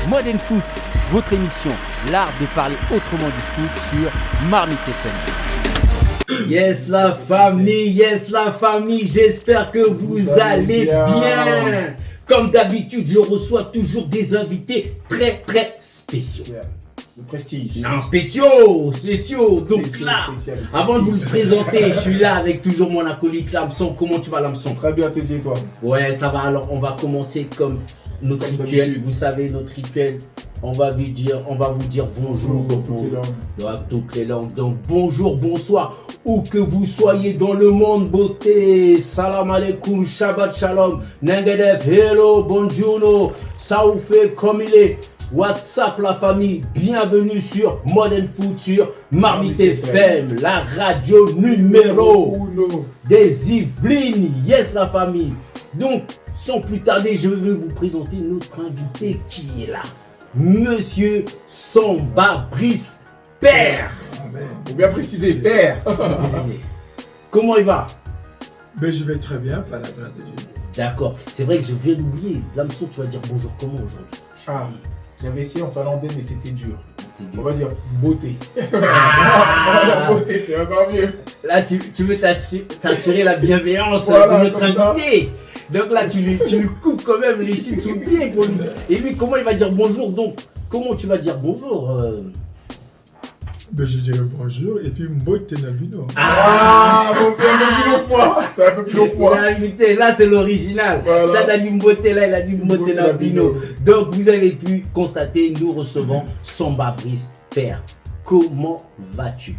Modern Foot, votre émission, l'art de parler autrement du foot sur Marmite FM. Yes la famille, j'espère que vous allez bien. Comme d'habitude, je reçois toujours des invités très spéciaux. Le prestige. Non, spéciaux. Donc là, avant de vous le présenter, je suis là avec toujours mon acolyte Lamson. Comment tu vas, Lamson? Très bien, TJ, et toi? Ouais, ça va. Alors, on va commencer comme notre rituel. Vous savez, notre rituel, on va vous dire bonjour dans toutes les langues. Donc, bonjour, bonsoir, où que vous soyez dans le monde, beauté. Salam alaikum, Shabbat shalom, Nengedev, hello, bonjour, ça vous fait comme il est. WhatsApp la famille, bienvenue sur Modern Foot sur Marmite FM, la radio numéro des Yvelines. Yes la famille. Donc, sans plus tarder, je vais vous présenter notre invité qui est là. Monsieur Samba Brice Père. Faut bien préciser, Père. Comment il va? Ben, je vais très bien, par la grâce de Dieu. D'accord, c'est vrai que je viens d'oublier. Lamson, tu vas dire bonjour comment aujourd'hui? J'avais essayé en finlandais, mais c'était dur. C'est On va dire beauté. beauté, c'est encore mieux. Là, tu veux t'assurer la bienveillance Voilà, de notre comme invité. Donc là, tu lui coupes quand même les chips sous le pied. Et lui, comment il va dire bonjour? Donc, comment tu vas dire bonjour Ben, je dirais bonjour et puis Mbote Nalvino. Bon, c'est un peu plus long que moi. Il a invité, là c'est l'original. Voilà. Ça t'as dit Mbote, là il a dit Mbote Nalvino. Donc vous avez pu constater, nous recevons Samba Brice Père. Comment vas-tu?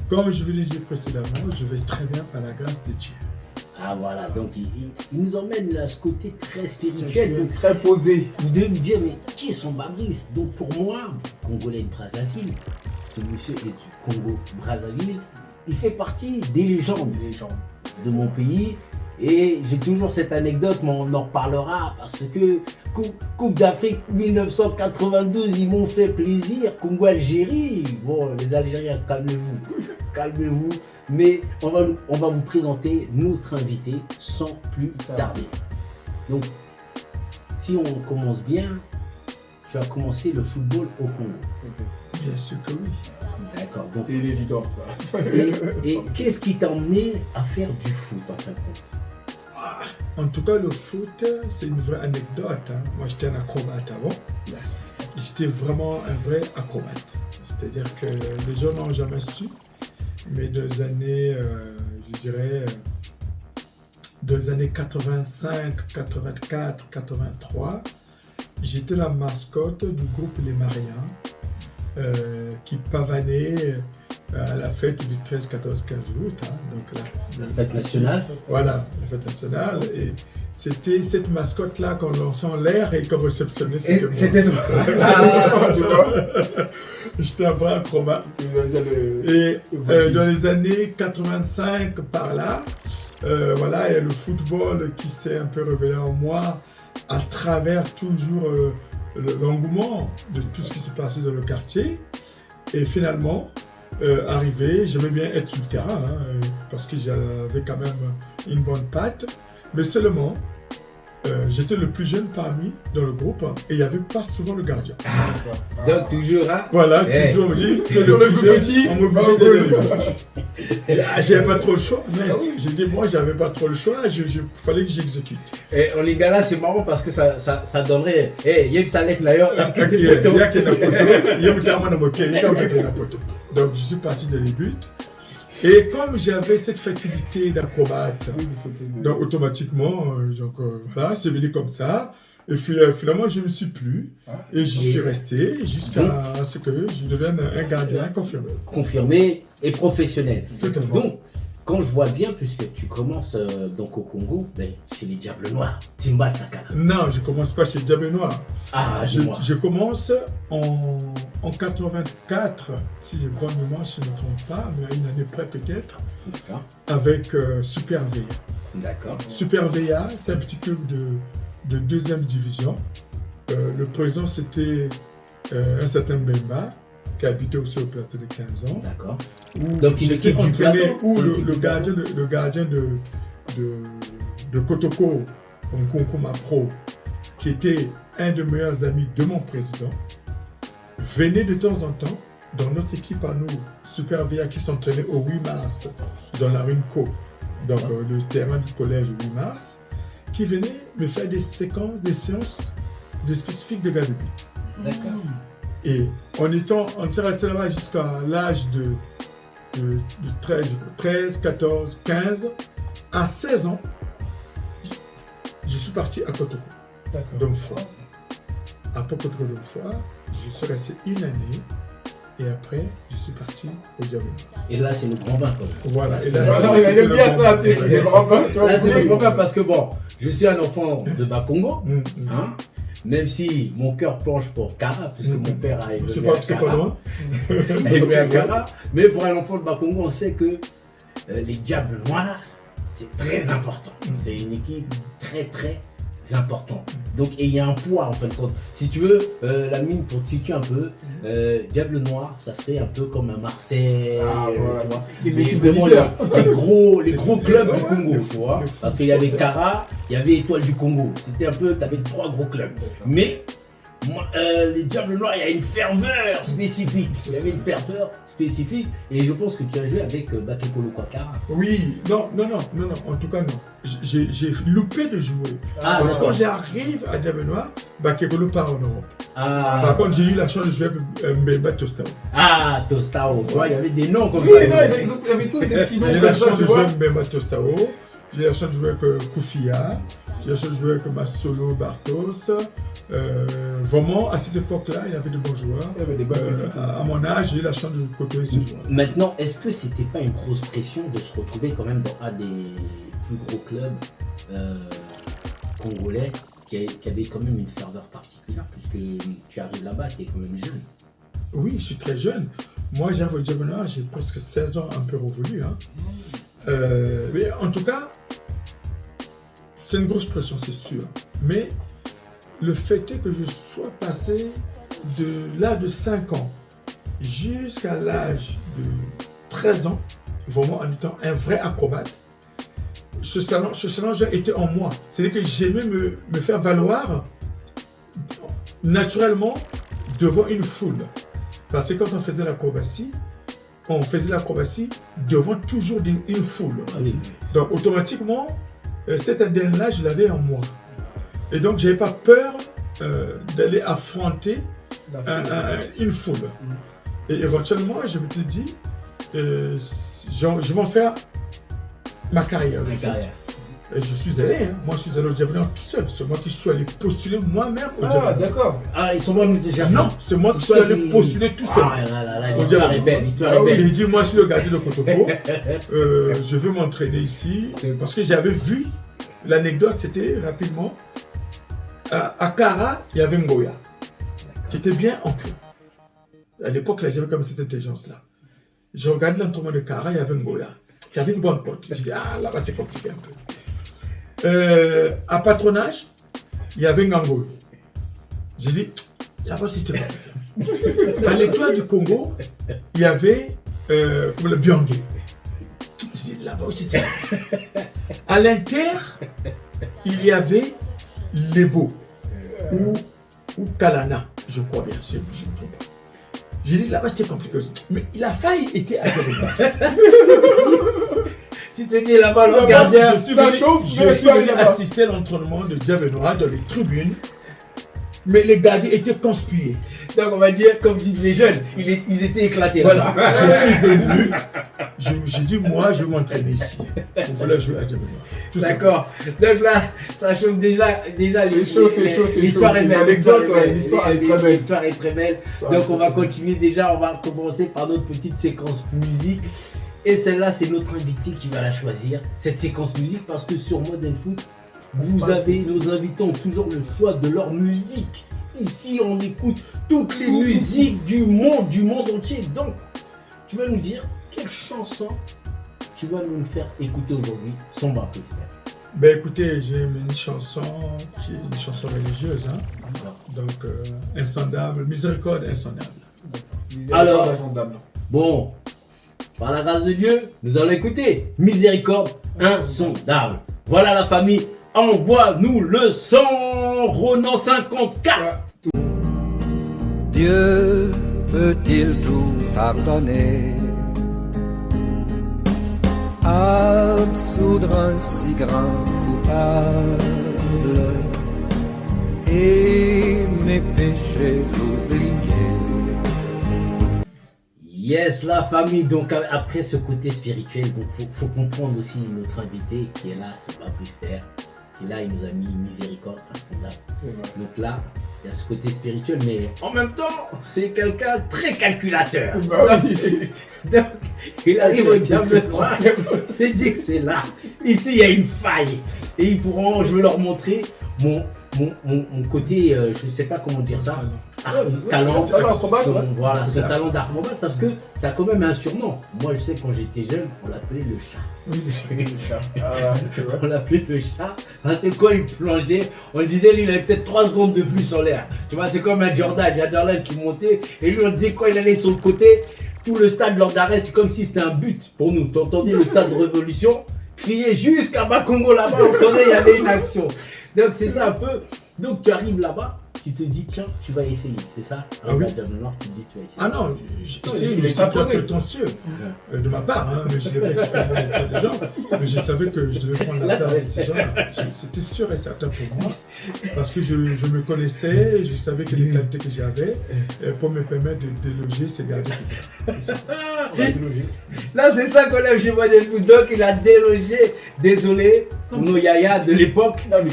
Comme je vous l'ai dit précédemment, je vais très bien par la grâce de Dieu. Ah voilà, donc il nous emmène à ce côté très spirituel. Donc, Très posé. vous devez me dire, mais qui est Samba Brice? Donc pour moi, Congolais de Brazzaville, ce monsieur est du Congo-Brazzaville, il fait partie des légendes de mon pays. Et j'ai toujours cette anecdote, mais on en reparlera parce que Coupe d'Afrique 1992, ils m'ont fait plaisir. Congo-Algérie, bon, les Algériens, calmez-vous. Mais on va vous présenter notre invité sans plus tarder. Donc, si on commence bien, tu as commencé le football au Congo. Bien sûr que oui. D'accord. Donc, C'est l'évidence, ça. et qu'est-ce qui t'a emmené à faire du foot en fin de compte? En tout cas, le foot, c'est une vraie anecdote. Moi, j'étais un acrobate avant. J'étais vraiment un vrai acrobate. C'est-à-dire que les gens n'ont jamais su. Mais dans les années, je dirais, dans les années 85, 84, 83, j'étais la mascotte du groupe Les Mariens qui pavanait à la fête du 13, 14, 15 août. Donc la fête nationale. Voilà, la fête nationale. Et c'était cette mascotte-là qu'on lançait en l'air et qu'on réceptionnait. C'était nous. Tu vois. J'étais un vrai acrobate. Et dans les années 85, par là, voilà, il y a le football qui s'est un peu révélé en moi à travers toujours l'engouement de tout ce qui s'est passé dans le quartier. Et finalement, arrivé, j'aimais bien être sur le terrain parce que j'avais quand même une bonne patte. Mais seulement, j'étais le plus jeune parmi dans le groupe et il n'y avait pas souvent le gardien. Donc toujours, hein? Voilà, toujours on me dit, tu es le plus petit, on m'obligeait d'aider le petit. Et là, j'avais pas trop le choix. Mais j'ai dit, moi, j'avais pas trop le choix, il fallait que j'exécute. Et en Lingala, c'est marrant parce que ça donnerait. Yek Salek d'ailleurs, donc je suis parti dans les buts. Et comme j'avais cette faculté d'acrobate, donc automatiquement, voilà, c'est venu comme ça. Et finalement, je ne me suis plus. Et j'y suis resté jusqu'à ce que je devienne un gardien confirmé. Confirmé et professionnel. Totalement. Donc, quand je vois bien, puisque tu commences donc au Congo, chez les Diables Noirs, Timba Tsakala. Non, je ne commence pas chez le Diable Noir. Je commence en 84, si j'ai bonne mémoire, si je ne me trompe pas, mais à une année près peut-être, avec Super VA. D'accord. Super VA, c'est un petit club de deuxième division. Le président, c'était un certain Mbemba, qui habitait aussi au plateau de 15 ans. D'accord. Donc il était entraîné où le gardien de Kotoko, Nkoukouma Pro, qui était un des meilleurs amis de mon président, venait de temps en temps dans notre équipe à nous, Super VA, qui s'entraînait au 8 mars dans la Rimco, donc le terrain du collège 8 mars, qui venait me faire des séances de spécifiques de Gadebi. D'accord. Et on s'est resté là-bas jusqu'à l'âge de 13, 14, 15. À 16 ans, je suis parti à Kotoko, Domfoa. À Kotoko Domfoa, je suis resté une année. Et après, je suis parti au Diable. Et là, c'est le grand bain. Voilà. Et là, il aime bien ça, tu sais. Là, c'est le grand bain parce que bon, je suis un enfant de Bakongo. Hein, même si mon cœur penche pour Kara, puisque mon père a évolué c'est pas loin. à Kara. Mais pour un enfant de Bakongo, on sait que les Diables Noirs, c'est très important. C'est une équipe très très importante. Donc, et il y a un poids en fin de compte. Si tu veux, la mine, pour te situer un peu, Diable Noir, ça serait un peu comme un Marseille. Voilà, tu vois. c'est l'équipe de Vraiment, leader. les gros clubs du Congo, tu vois. Parce qu'il y avait Kara, il y avait Étoile du Congo. C'était un peu, tu avais 3 gros clubs. Mais moi, les Diables Noirs, il y a une ferveur spécifique. Il y avait une ferveur spécifique. Et je pense que tu as joué avec Bakekolo Kwakara. Oui, non. En tout cas, non. J'ai loupé de jouer. Parce que quand j'arrive à Diable Noir, Bakekolo part en Europe. Par contre, j'ai eu la chance de jouer avec Mbemba Tostao. Ah, Tostao. Ouais, il y avait des noms comme Oui, ça. non, ils avaient tous des petits noms J'ai eu comme la ça, chance tu de jouer vois. avec Mbemba Tostao. J'ai la chance de jouer avec Koufia. J'ai la chance de jouer avec Masolo Bartos. Vraiment, à cette époque-là, il y avait de bons joueurs. Il y avait des bonnes équipes. À mon âge, j'ai eu la chance de côtoyer ces joueurs. Maintenant, est-ce que c'était pas une grosse pression de se retrouver quand même dans un des plus gros clubs congolais qui avait quand même une ferveur particulière puisque tu arrives là-bas, tu es quand même jeune. Oui, je suis très jeune. Moi, j'arrive au Diable Noir, j'ai presque 16 ans, un peu révolu. Hein. Mais en tout cas, c'est une grosse pression, c'est sûr. Mais le fait est que je sois passé de l'âge de 5 ans jusqu'à l'âge de 13 ans, vraiment en étant un vrai acrobate, ce challenge était en moi. C'est-à-dire que j'aimais me faire valoir naturellement devant une foule. Parce que quand on faisait l'acrobatie devant toujours une foule. Ah oui. Donc automatiquement, cet ADN-là, je l'avais en moi. Et donc, je n'avais pas peur d'aller affronter une foule. Et éventuellement, je me suis dit, je vais en faire ma carrière. Et je suis allé, hein. Moi je suis allé au Diable Noir tout seul. C'est moi qui suis allé postuler moi-même au Diable Noir. D'accord. Ah, ils sont venus déjà. Non, c'est moi qui suis allé postuler tout seul. Ah là, l'histoire est belle, l'histoire est J'ai belle. dit, moi je suis le gardien de Kotoko. Je veux m'entraîner ici. Parce que j'avais vu, l'anecdote c'était rapidement, à Kara, il y avait Ngoya, qui était bien ancré. À l'époque, là, j'avais comme cette intelligence-là. Je regardais l'entraînement de Kara, il y avait Ngoya, qui avait une bonne pote. J'ai dit, ah là-bas c'est compliqué un peu. À Patronage, il y avait Ngango. J'ai dit, là-bas c'était compliqué. À l'Étoile du Congo, il y avait le Biangé. J'ai dit, là-bas aussi c'est compliqué. À l'Inter, il y avait Lebo ou Kalana, je crois bien, je ne me trompe pas. J'ai dit, là-bas c'était compliqué aussi. Mais il a failli être à Tu te dis là-bas, le gardien, je suis venu assister à l'entraînement de Diable Noir dans les tribunes, mais les gardiens étaient conspués. donc on va dire, comme disent les jeunes, ils étaient éclatés. Voilà, là-bas. je suis venu, j'ai dit, moi je vais m'entraîner ici. On voulait jouer à Diable Noir. Tout D'accord. Donc là, ça chauffe déjà C'est chaud. l'histoire est belle. L'anecdote, l'histoire est très belle. L'histoire est très belle. Donc on va continuer déjà, on va commencer par notre petite séquence musique. Et celle-là, c'est notre invité qui va la choisir, cette séquence musique, parce que sur Modern Foot, vous avez, nos invités ont toujours le choix de leur musique. Ici, on écoute toutes les musiques du monde entier. Donc, tu vas nous dire quelle chanson tu vas nous faire écouter aujourd'hui, son bas président. Ben écoutez, j'ai une chanson qui est une chanson religieuse, hein? Donc insondable, miséricorde insondable. Alors, bon, par la grâce de Dieu, nous allons écouter Miséricorde insondable. Voilà la famille, envoie-nous le son, Ronan 54. Dieu peut-il tout pardonner? Absoudre un si grand coupable et mes péchés oubliés. Yes, la famille. Donc après ce côté spirituel, il faut comprendre aussi notre invité qui est là, ce Fabrice Père. Et là, il nous a mis miséricorde à son âme. Donc là, il y a ce côté spirituel, mais en même temps, c'est quelqu'un très calculateur. Donc, il arrive au diable 3, il s'est dit que c'est là. Ici, il y a une faille. Et ils pourront, je vais leur montrer mon côté, je ne sais pas comment dire ça, talent voilà, son talent d'acrobate, parce que tu as quand même un surnom. Moi, je sais, quand j'étais jeune, on l'appelait le chat. Oui, le chat. Ah, on l'appelait le chat, parce que quand il plongeait, on disait, lui, il avait peut-être 3 secondes de plus en l'air. Tu vois, c'est comme un Jordan, il y a Jordan qui montait, et lui, on disait, quand il allait sur le côté, tout le stade lors d'arrêt, c'est comme si c'était un but pour nous. Tu entendais le stade de Révolution crier jusqu'à Bakongo là-bas, on entendait, il y avait une action. Donc c'est ça un peu. Donc tu arrives là-bas, tu te dis tiens, tu vas essayer, c'est ça? Ah oui. Tu te dis tu vas essayer. Ah non, j'ai essayé, mais c'était un prétentieux de ma part, hein, mais je l'avais expérimenté avec des gens, mais je savais que je devais prendre la place de ces gens-là. C'était sûr et certain pour moi, parce que je me connaissais, et je savais que les qualités que j'avais pour me permettre de déloger ces gardiens. Là c'est ça qu'on aime chez Modèle Foot, donc il a délogé, désolé, pour nos yaya de l'époque. Non, mais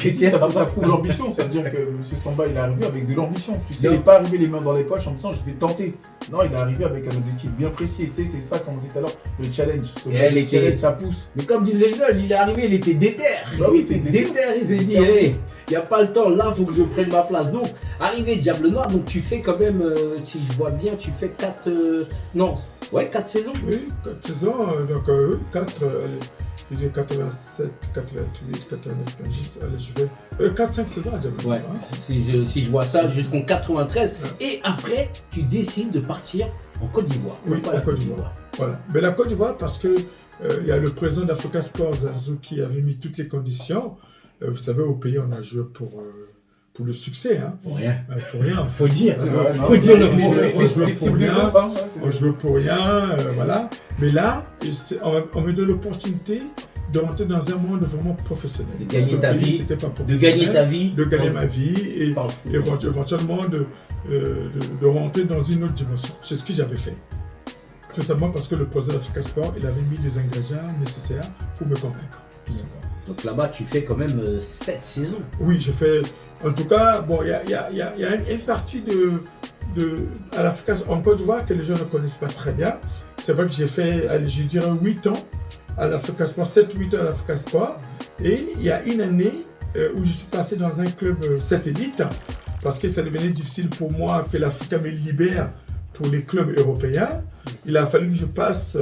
ça prouve l'ambition, c'est-à-dire que M. Samba il est arrivé avec de l'ambition. Tu sais, il n'est pas arrivé les mains dans les poches en disant je vais tenter. Non, il est arrivé avec un objectif bien précis. Tu sais, c'est ça, comme on dit tout à l'heure, le challenge. Le challenge, ça pousse. Mais comme disent les jeunes, il est arrivé, il était déter. Oui, il était déter, il s'est dit, hey, il n'y a pas le temps, là, il faut que je prenne ma place. Donc, arrivé Diable Noir, donc tu fais quand même, si je vois bien, tu fais 4 saisons. Oui, 4 saisons, donc 4. J'ai 87, 88, 89, 90, allez, je vais 4-5 saisons à Diable Noir. Ouais, si je vois ça, jusqu'en 93. Ouais. Et après, tu décides de partir en Côte d'Ivoire. Oui, en Côte d'Ivoire. Voilà. Mais la Côte d'Ivoire, parce que il y a le président d'Africa Sport, Zarzou, qui avait mis toutes les conditions. Vous savez, au pays, on a joué pour le succès. Hein. Pour rien. Pour rien. Faut dire. Faut dire le mot. On jouait pour rien. On jouait pour rien. Voilà. Mais là, on me donne l'opportunité de rentrer dans un monde vraiment professionnel. De gagner ta vie. C'était pas de gagner ta vie. De gagner ma vie et éventuellement de rentrer dans une autre dimension. C'est ce que j'avais fait. Tout simplement parce que le président d'Africa Sport, il avait mis les ingrédients nécessaires pour me convaincre. Donc là-bas, tu fais quand même 7 saisons. Oui, je fais. En tout cas, bon, il y a une partie à l'Africa en Côte d'Ivoire que les gens ne connaissent pas très bien. C'est vrai que j'ai fait, je dirais, 8 ans à l'Africa Sport, 7-8 ans à l'Africa Sport. Et il y a une année où je suis passé dans un club satellite parce que ça devenait difficile pour moi que l'Africa me libère pour les clubs européens. Il a fallu que je passe.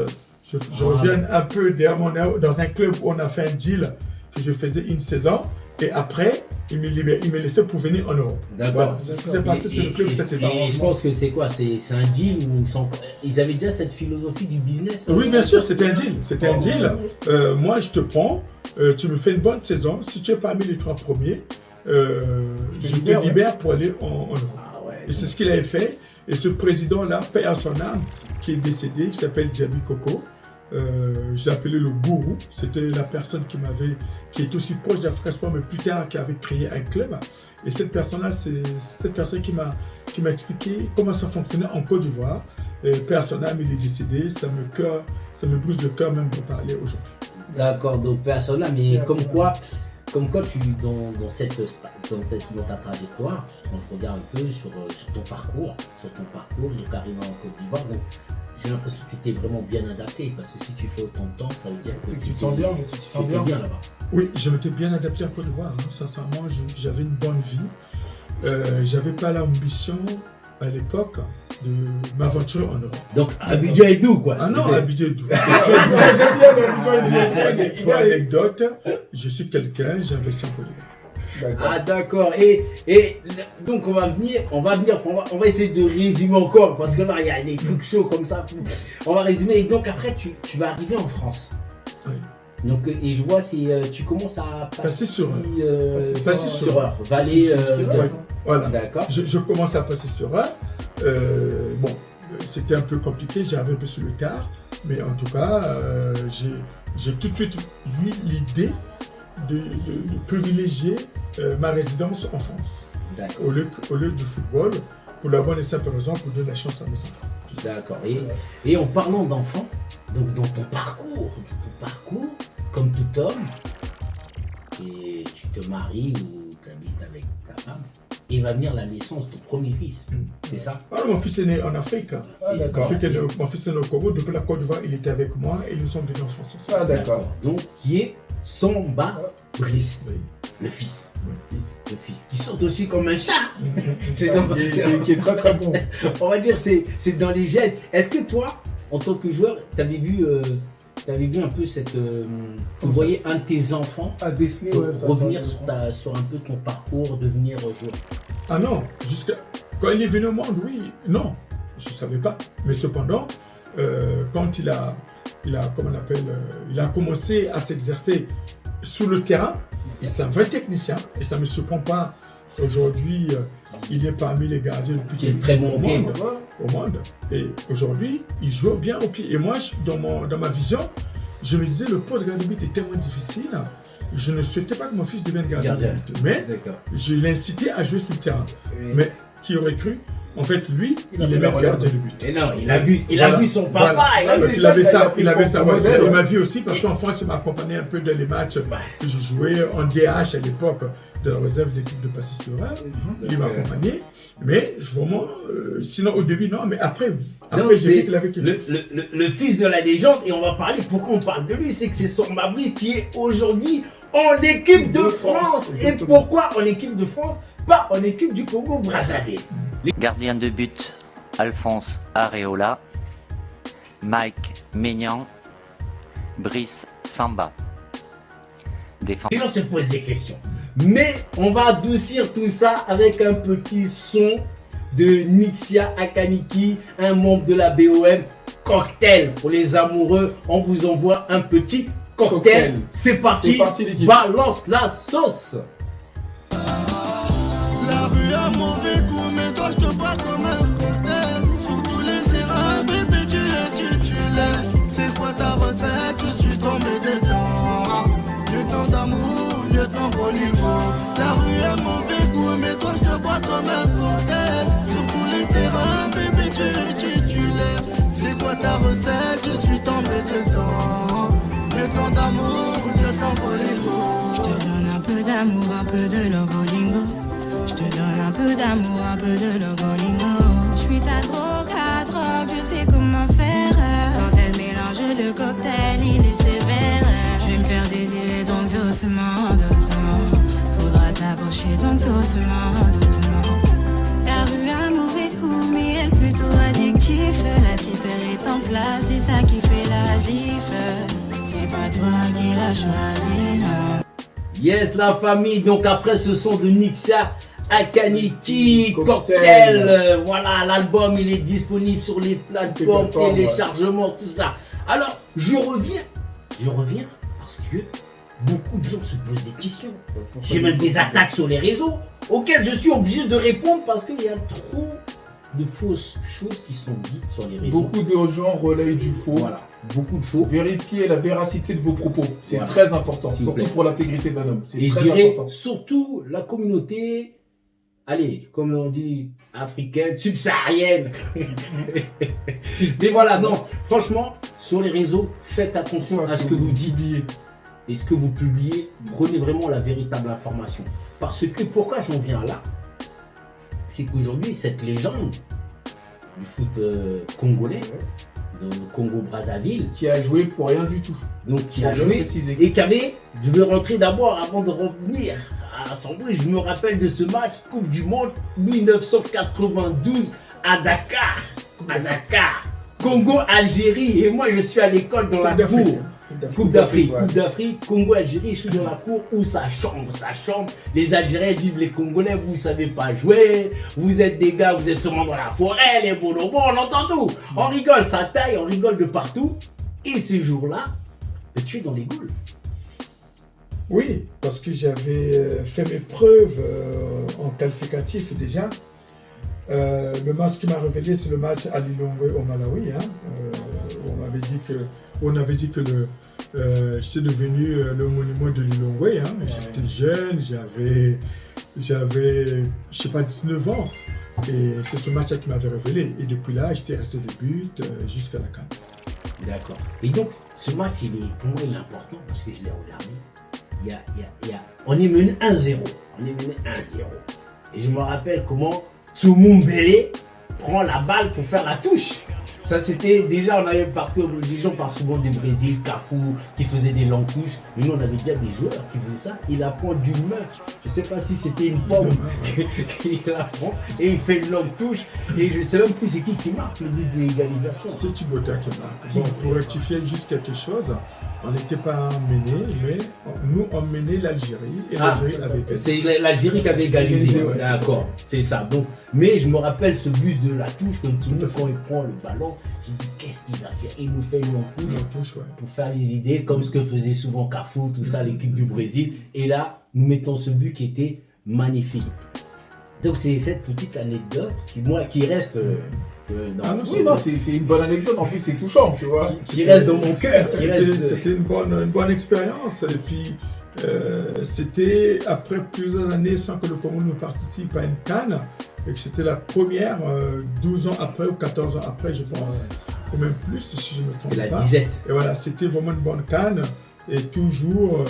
Je reviens un peu derrière mon œuvre dans un club où on a fait un deal que je faisais une saison et après il me laissait pour venir en Europe. D'accord. Voilà, c'est ce qui s'est passé sur le club cet été. Et je pense que c'est quoi? C'est un deal où ils avaient déjà cette philosoie du business? Oui, bien sûr, c'était un deal. C'était un deal. Moi, je te prends, tu me fais une bonne saison. Si tu es parmi les 3 premiers, je te libère pour aller en Europe. Ah ouais, et c'est ce qu'il avait fait. Et ce président-là, paix à son âme, qui est décédé, qui s'appelle Djabi Koko. J'ai appelé le gourou. C'était la personne qui est aussi proche d'Africa Sport, mais plus tard qui avait créé un club. Et cette personne-là, c'est cette personne qui m'a expliqué comment ça fonctionnait en Côte d'Ivoire. Paix à son âme, il est décédé. Ça me brise le cœur même d'en parler aujourd'hui. D'accord, donc paix à son âme, mais comme quoi tu dans ta trajectoire, quand je regarde un peu sur ton parcours, donc arrivé en Côte d'Ivoire, donc j'ai l'impression que tu t'es vraiment bien adapté, parce que si tu fais autant de temps, ça veut dire que tu te sens bien, tu te sens bien là-bas. Oui, je m'étais bien adapté à Côte d'Ivoire. Hein. Sincèrement, j'avais une bonne vie. J'avais pas l'ambition à l'époque de m'aventurer en Europe. Donc Abidjan et Dou, quoi. Ah non, Abidjan et Dou. J'aime bien Pour anecdote, je suis quelqu'un, j'ai investi en Côte d'Ivoire. Ah d'accord, et donc on va essayer de résumer encore, parce que là il y a des trucs chauds comme ça. On va résumer, et donc après tu vas arriver en France. Oui. Donc, et je vois, tu commences à passer sur heure. Valet. Voilà. D'accord. Je commence à passer sur heure. Bon, c'était un peu compliqué, j'arrive un peu sur le tard, mais en tout cas, j'ai tout de suite eu l'idée de privilégier ma résidence en France au lieu du football, pour la bonne et simple raison pour donner la chance à mes enfants. D'accord. Et en parlant d'enfants, donc dans ton parcours, comme tout homme, et tu te maries ou tu habites avec ta femme, et va venir la naissance de ton premier fils, c'est ça? Alors, mon fils est né en Afrique. D'accord. Mon fils est né au Congo, depuis la Côte d'Ivoire, il était avec moi et nous sommes venus en France. Ah, d'accord. Donc, qui est Samba Brice, le fils. Le fils, qui saute aussi comme un chat. C'est qui est très très bon. On va dire, c'est dans les gènes. Est-ce que toi, en tant que joueur, tu avais vu un peu cette. Tu voyais un de tes enfants déceler, revenir sur un peu ton parcours, devenir joueur? Ah non, quand il est venu au monde, oui, non, je ne savais pas. Mais cependant, quand il a commencé à s'exercer sur le terrain, et c'est un vrai technicien, et ça ne me surprend pas. Aujourd'hui, il est parmi les gardiens les plus très bon au monde. Et aujourd'hui, il joue bien au pied. Et moi, dans ma vision, je me disais, le poste de gardien de but est tellement difficile. Je ne souhaitais pas que mon fils devienne gardien de but. Mais je l'ai incité à jouer sur le terrain. Oui. Mais qui aurait cru? En fait, lui, il aimait le gardien de but. Et non, il a vu son papa. Voilà. Il avait ça. Il m'a vu aussi parce qu'en France, il m'a accompagné un peu dans les matchs que je jouais en DH à l'époque de la réserve d'équipe de Passy-sur-Eure. Il m'a accompagné. Mais vraiment, sinon au début, non, mais après, oui. Après, j'ai dit qu'il avait quelque chose. Le fils de la légende, et on va parler, pourquoi on parle de lui, c'est que c'est Samba Brice qui est aujourd'hui en équipe de France. Et pourquoi en équipe de France? Pas en équipe du Congo-Brazzaville. Gardien de but, Alphonse Areola, Mike Maignan, Brice Samba. Les gens se posent des questions. Mais on va adoucir tout ça avec un petit son de Nixia Akaniki, un membre de la BOM. Cocktail pour les amoureux. On vous envoie un petit cocktail. C'est parti balance la sauce. La rue a mauvais goût, mais toi je te parle comme un cocktail. Sur tous les terrains, bébé, tu es titulaire. C'est quoi ta recette? Je suis tombé dedans. Lieutenant d'amour, lieutenant Bolívar. La rue a mauvais goût, mais toi je te parle comme un cocktail. Sur tous les terrains, bébé, tu es titulaire. C'est quoi ta recette? Je suis tombé dedans. Lieutenant d'amour, lieutenant Bolívar. Je te donne un peu d'amour, un peu de l'obolingo. Je te donne un peu d'amour, un peu de l'obolingo. Je suis ta drogue, je sais comment faire. Quand elle mélange le cocktail, il est sévère. Je vais me faire désirer donc doucement, doucement. Faudra t'approcher donc doucement. La rue a mauvais coup, mais elle plutôt addictif. La typère est en place, c'est ça qui fait la diff. C'est pas toi qui l'as choisi, non. Yes la famille, donc après ce son de Nixia Akaniki, cocktail, voilà, l'album il est disponible sur les plateformes, téléchargement, tout ça. Alors, je reviens parce que beaucoup de gens se posent des questions. J'ai même des attaques sur les réseaux auxquelles je suis obligé de répondre parce qu'il y a trop de fausses choses qui sont dites sur les réseaux. Beaucoup de gens relayent du faux. Voilà, beaucoup de faux. Vérifiez la véracité de vos propos, c'est très important, surtout pour l'intégrité d'un homme. Et je dirais surtout la communauté, allez, comme on dit, africaine, subsaharienne. Mais voilà, non, franchement, sur les réseaux, faites attention à ce que vous dites et ce que vous publiez. Prenez vraiment la véritable information. Parce que pourquoi j'en viens là? C'est qu'aujourd'hui, cette légende du foot congolais, de Congo-Brazzaville, qui a joué pour rien du tout. Donc qui a joué et qui avait, je veux rentrer d'abord avant de revenir à l'Assemblée, je me rappelle de ce match Coupe du Monde 1992 à Dakar. Congo-Algérie, et moi je suis à l'école dans la cour. Coupe d'Afrique, Congo-Algérie, je suis dans la cour où ça chambre. Les Algériens disent les Congolais, vous savez pas jouer, vous êtes des gars, vous êtes sûrement dans la forêt, les bonobos, on entend tout. On rigole, ça taille, on rigole de partout. Et ce jour-là, Et tu es dans les Gaules. Oui, parce que j'avais fait mes preuves en qualificatif déjà. Le match qui m'a révélé, c'est le match à Lilongwe au Malawi. On avait dit que j'étais devenu le monument de Lilongwe. J'étais jeune, j'avais, je sais pas, 19 ans. Et c'est ce match-là qui m'avait révélé. Et depuis là, j'étais resté de but jusqu'à la CAN. D'accord. Et donc, ce match, pour moi, il est important parce que je l'ai regardé. On est mené 1-0. Et je me rappelle comment Tsumumbele prend la balle pour faire la touche. Ça, c'était déjà, parce que les gens parlent souvent du Brésil, Cafu, qui faisait des longues touches. Mais nous, on avait déjà des joueurs qui faisaient ça. Il apprend du main. Je ne sais pas si c'était une pomme qu'il apprend. Et il fait une longue touche. Et je ne sais même plus c'est qui marque le but d'égalisation. C'est Thibautin qui marque. Bon, pour rectifier juste quelque chose, on n'était pas mené, mais nous, on menait l'Algérie. Et l'Algérie avait égalisé. C'est l'Algérie qui avait égalisé. Ouais, d'accord, c'est ça. Donc, mais je me rappelle ce but de la touche, quand il prend le ballon. J'ai dit, qu'est-ce qu'il va faire? Il nous fait une touche pour faire les idées, comme ce que faisait souvent Cafu, tout ça, l'équipe du Brésil. Et là, nous mettons ce but qui était magnifique. Donc, c'est cette petite anecdote qui reste dans c'est une bonne anecdote, en plus, c'est touchant, tu vois. Qui reste dans mon cœur. C'était une bonne expérience. Et puis, c'était après plusieurs années sans que le Congo ne participe à une CAN. Et que c'était la première 12 ans après ou 14 ans après, je pense, ou même plus, si je ne me trompe pas. La disette. Et voilà, c'était vraiment une bonne CAN. Et toujours,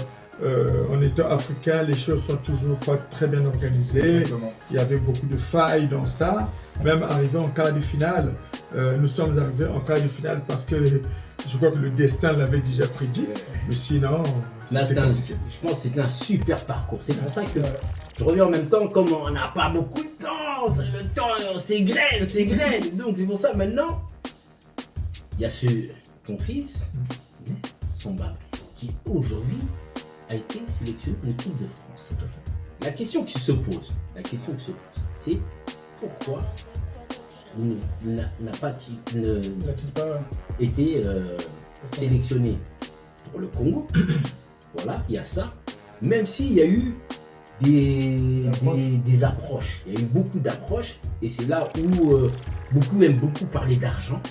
en étant africain, les choses sont toujours pas très bien organisées. Exactement. Il y avait beaucoup de failles dans ça. Même arrivé en quart de finale, nous sommes arrivés en quart de finale parce que je crois que le destin l'avait déjà prédit. Mais sinon, je pense que c'était un super parcours. C'est pour ça que je reviens en même temps, comme on n'a pas beaucoup de temps. Le temps, c'est grêle. Donc c'est pour ça maintenant, il y a ton fils, Samba, qui aujourd'hui a été sélectionné en équipe de France. La question qui se pose, c'est pourquoi n'a-t-il pas été sélectionné pour le Congo? Voilà, il y a ça. Même s'il y a eu des approches. Il y a eu beaucoup d'approches et c'est là où beaucoup aiment parler d'argent.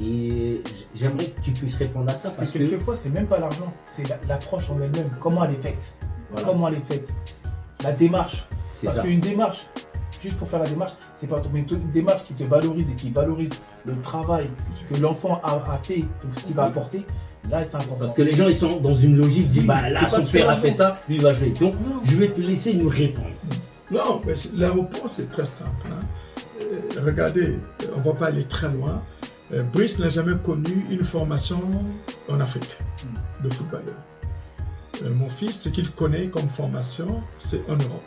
Et j'aimerais que tu puisses répondre à ça. Parce que quelquefois, c'est même pas l'argent, c'est l'approche en elle-même. Comment elle est faite. Voilà. Comment elle est faite. La démarche. Parce qu'une démarche, juste pour faire la démarche, c'est pas une démarche qui te valorise et qui valorise le travail que l'enfant a fait, donc ce qu'il va apporter. Là, c'est important. Parce que les gens, ils sont dans une logique, disent, là, son père a fait ça, lui, il va jouer. Donc, je vais te laisser nous répondre. Non, mais la réponse est très simple. Regardez, on ne va pas aller très loin. Brice n'a jamais connu une formation en Afrique de footballeur. Mon fils, ce qu'il connaît comme formation, c'est en Europe,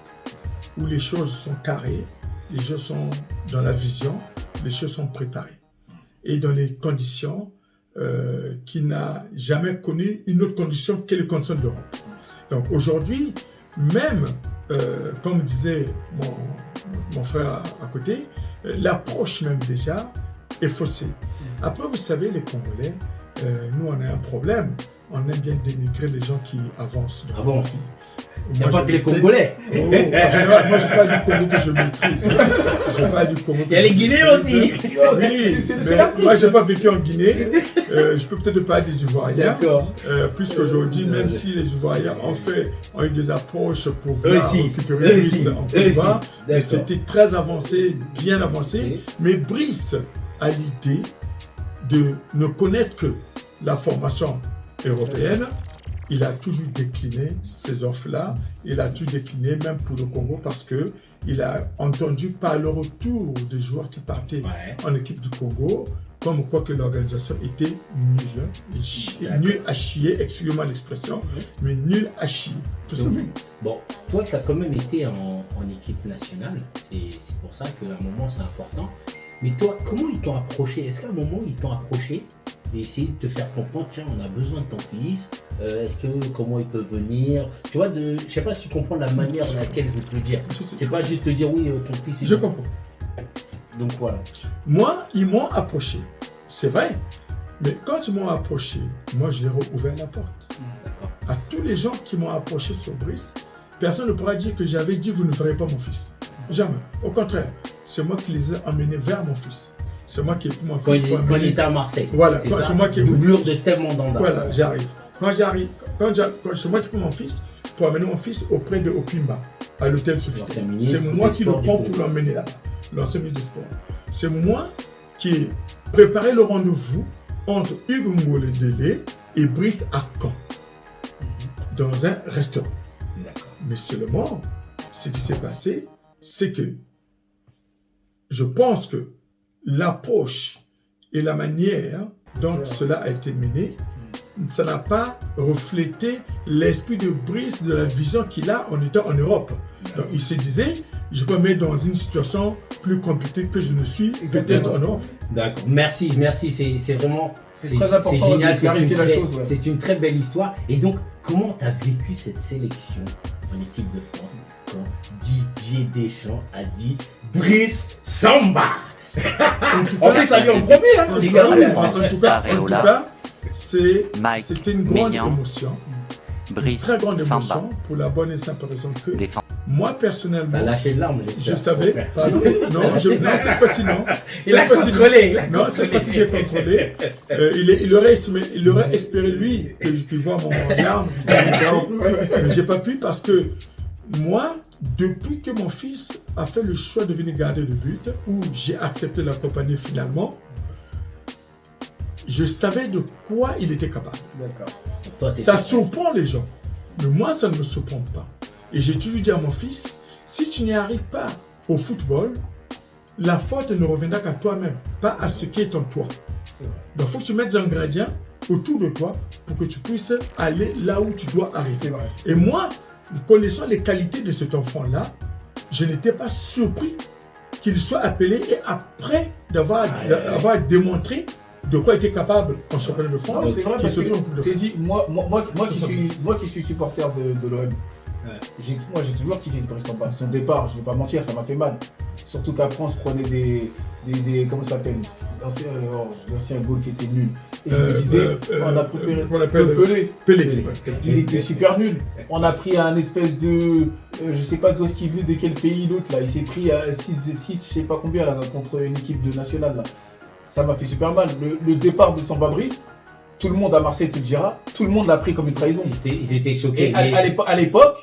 où les choses sont carrées, les choses sont dans la vision, les choses sont préparées. Et dans les conditions qui n'a jamais connu une autre condition que les conditions de l'Europe. Donc aujourd'hui, même, comme disait mon frère à côté, l'approche même déjà est faussée. Après, vous savez, les Congolais, nous on a un problème, on aime bien dénigrer les gens qui avancent. Ah bon? Il n'y a pas que les Congolais. Moi, je parle du Congo que je maîtrise. Il y a les Guinéens aussi. Moi, je n'ai pas vécu en Guinée. Je peux peut-être parler des Ivoiriens. Puisqu'aujourd'hui, même si les Ivoiriens ont eu des approches pour récupérer Brice en Côte d'Ivoire, c'était très avancé, bien avancé. Mais Brice a l'idée de ne connaître que la formation européenne. Il a toujours décliné ces offres-là. Il a toujours décliné même pour le Congo parce qu'il a entendu par le retour des joueurs qui partaient en équipe du Congo, comme quoi que l'organisation était nulle. Nul à chier, excusez-moi l'expression, mais nul à chier. Bon, toi, tu as quand même été en équipe nationale. C'est pour ça qu'à un moment, c'est important. Mais toi, comment ils t'ont approché? Est-ce qu'à un moment, ils t'ont approché et essayer de te faire comprendre, tiens, on a besoin de ton fils, comment il peut venir, tu vois, je sais pas si tu comprends la manière dans laquelle je veux te le dire. C'est pas juste te dire, oui, ton fils... Je comprends. Donc voilà. Moi, ils m'ont approché, c'est vrai, Mais quand ils m'ont approché, moi, j'ai ouvert la porte. À tous les gens qui m'ont approché sur Brice, personne ne pourra dire que j'avais dit vous ne ferez pas mon fils. Jamais. Au contraire, c'est moi qui les ai emmenés vers mon fils. C'est moi qui ai pris mon fils. Quand il était à Marseille. Voilà, c'est moi qui ai doublure de Steve Mandanda. Voilà, j'arrive. Quand c'est moi qui prends mon fils pour amener mon fils auprès de Opimba, à l'hôtel Sophie. C'est moi qui le prends pour l'emmener là-bas, l'ancien ministre du Sport. C'est moi qui ai préparé le rendez-vous entre Hugo Ngole Délé et Brice à Caen, dans un restaurant. Mais seulement, ce qui s'est passé, c'est que je pense que l'approche et la manière dont cela a été mené, ça n'a pas reflété l'esprit de Brice, de la vision qu'il a en étant en Europe. Donc il se disait, je peux me mettre dans une situation plus compliquée que je ne suis peut-être en Europe. D'accord, merci, c'est vraiment, c'est génial, c'est une très belle histoire. Et donc, comment tu as vécu cette sélection en équipe de France quand Didier Deschamps a dit Brice Samba? En plus, ça vient en premier, les gars. En tout cas, c'était une grande émotion. Brice Très grande émotion Samba. pour la bonne et simple raison que moi personnellement, t'as lâché de larmes, j'espère. Je savais, pardon, non, cette fois-ci non. Il a contrôlé. Non, cette fois-ci j'ai contrôlé. Il aurait espéré lui qu'il voit mon larme, mais j'ai pas pu parce que moi, depuis que mon fils a fait le choix de venir garder le but, où j'ai accepté de l'accompagner finalement, je savais de quoi il était capable. D'accord. Ça surprend les gens, mais moi ça ne me surprend pas. Et j'ai toujours dit à mon fils, si tu n'y arrives pas au football, la faute ne reviendra qu'à toi-même, pas à ce qui est en toi. Donc il faut que tu mettes un gradient autour de toi pour que tu puisses aller là où tu dois arriver. Et moi, connaissant les qualités de cet enfant-là, je n'étais pas surpris qu'il soit appelé et après d'avoir démontré de quoi il était capable en championnat de France. C'est vrai parce que dit, moi qui suis supporter de l'OM, j'ai toujours kiffé Brice Samba. Son départ, je ne vais pas mentir, ça m'a fait mal. Surtout qu'après on se prenait des comment ça s'appelle, l'ancien goal qui était nul. Et je me disais, on a préféré Pelé. Il était super nul. On a pris un espèce de, je sais pas d'où est-ce qu'il venait, de quel pays l'autre là. Il s'est pris à 6, je sais pas combien là, contre une équipe de nationale là. Ça m'a fait super mal. Le départ de Samba Brice, tout le monde à Marseille te dira, tout le monde l'a pris comme une trahison. Ils étaient choqués. Et à l'époque,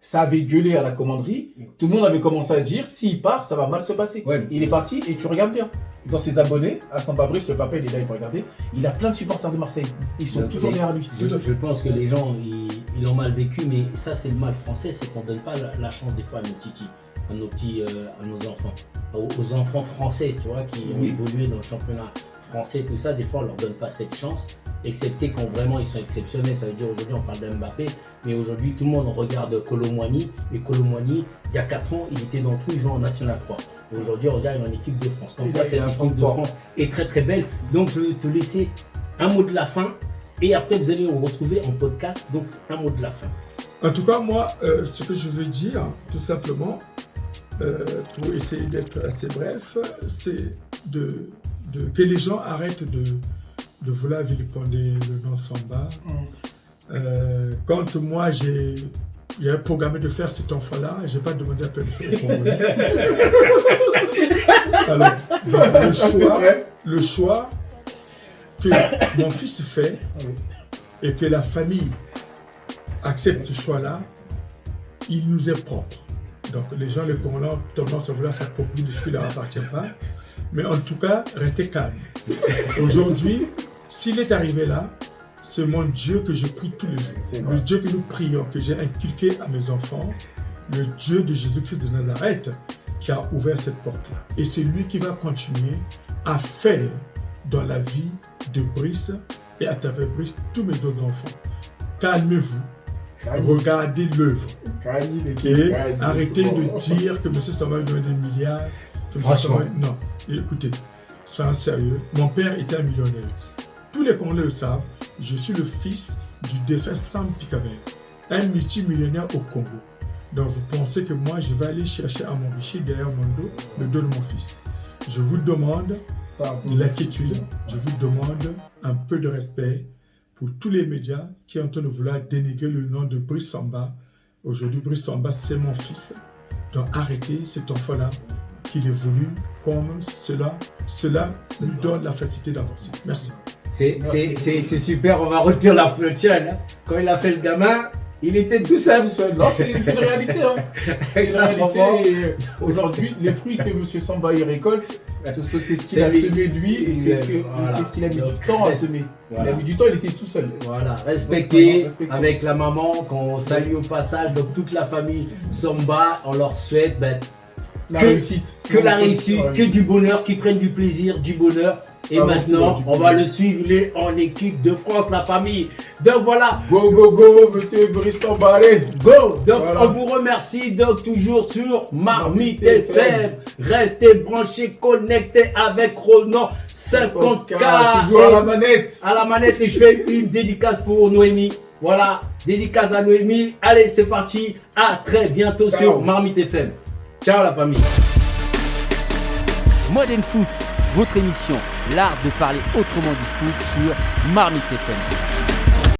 ça avait gueulé à la commanderie. Tout le monde avait commencé à dire, s'il part, ça va mal se passer. Ouais. Il est parti et tu regardes bien. Dans ses abonnés, à Samba Brice, le papa il est là, il peut regarder. Il a plein de supporters de Marseille. Ils sont toujours derrière lui. Je pense que les gens, ils l'ont mal vécu, mais ça c'est le mal français, c'est qu'on ne donne pas la chance des fois à nos titis, à nos enfants, aux enfants français, tu vois, qui ont évolué dans le championnat français, tout ça, des fois on leur donne pas cette chance, excepté quand vraiment ils sont exceptionnels. Ça veut dire aujourd'hui on parle d'Mbappé, mais aujourd'hui tout le monde regarde Kolo Muani, et Kolo Muani, il y a 4 ans, il était dans tout, il joue en National 3. Aujourd'hui on regarde en équipe de France. Donc là, cette équipe de France est très très belle. Donc je vais te laisser un mot de la fin, et après vous allez nous retrouver en podcast, donc un mot de la fin. En tout cas, moi, ce que je veux dire, tout simplement, pour essayer d'être assez bref, c'est que les gens arrêtent de vouloir vilipender le nom Samba. Quand moi, il y a programmé de faire cet enfant-là, je n'ai pas demandé à personne au Congolais. Alors, le choix que mon fils fait et que la famille accepte ce choix-là, il nous est propre. Donc les gens, les Congolais ont tendance à vouloir s'approprier de ce qui ne leur appartient pas. Mais en tout cas, restez calme. Aujourd'hui, s'il est arrivé là, c'est mon Dieu que je prie tous les jours. Le Dieu que nous prions, que j'ai inculqué à mes enfants, le Dieu de Jésus-Christ de Nazareth, qui a ouvert cette porte-là. Et c'est lui qui va continuer à faire dans la vie de Brice et à travers Brice tous mes autres enfants. Calmez-vous. Regardez l'œuvre et arrêtez de dire que M. Samba va donner des milliards. Non, écoutez, soyez sérieux. Mon père était un millionnaire. Tous les Congolais le savent. Je suis le fils du défunt Sam Picabel, un multimillionnaire au Congo. Donc vous pensez que moi je vais aller chercher à m'enrichir derrière mon dos, le dos de mon fils. Je vous demande, de l'inquiétude, je vous demande un peu de respect pour tous les médias qui sont en train de vouloir dénigrer le nom de Brice Samba. Aujourd'hui, Brice Samba, c'est mon fils. Donc arrêtez cet enfant-là qu'il évolue comme cela lui donne la facilité d'avancer. Merci. C'est super, on va retenir la tienne. Hein. Quand il a fait le gamin, il était tout seul. Non, c'est une réalité. Hein. C'est une réalité. Aujourd'hui, les fruits que M. Samba y récolte, c'est ce qu'il a semé lui et c'est ce qu'il a mis du temps à semer. Voilà. Il a mis du temps, il était tout seul. Voilà, respecté avec la maman, qu'on salue au passage. Donc toute la famille Samba, on leur souhaite la réussite, que du bonheur, qu'ils prennent du plaisir, du bonheur. Et maintenant, on va le suivre en équipe de France, la famille. Donc voilà. Go, go, go, monsieur Brice Samba, allez. Go. Donc voilà. On vous remercie. Donc toujours sur Marmite FM. Restez branchés, connectés avec Ronan 50K. Toujours à la manette. À la manette. Et je fais une dédicace pour Noémie. Voilà, dédicace à Noémie. Allez, c'est parti. À très bientôt sur Marmite FM. Ciao la famille. Modern Foot, votre émission, l'art de parler autrement du foot sur Marmite FM.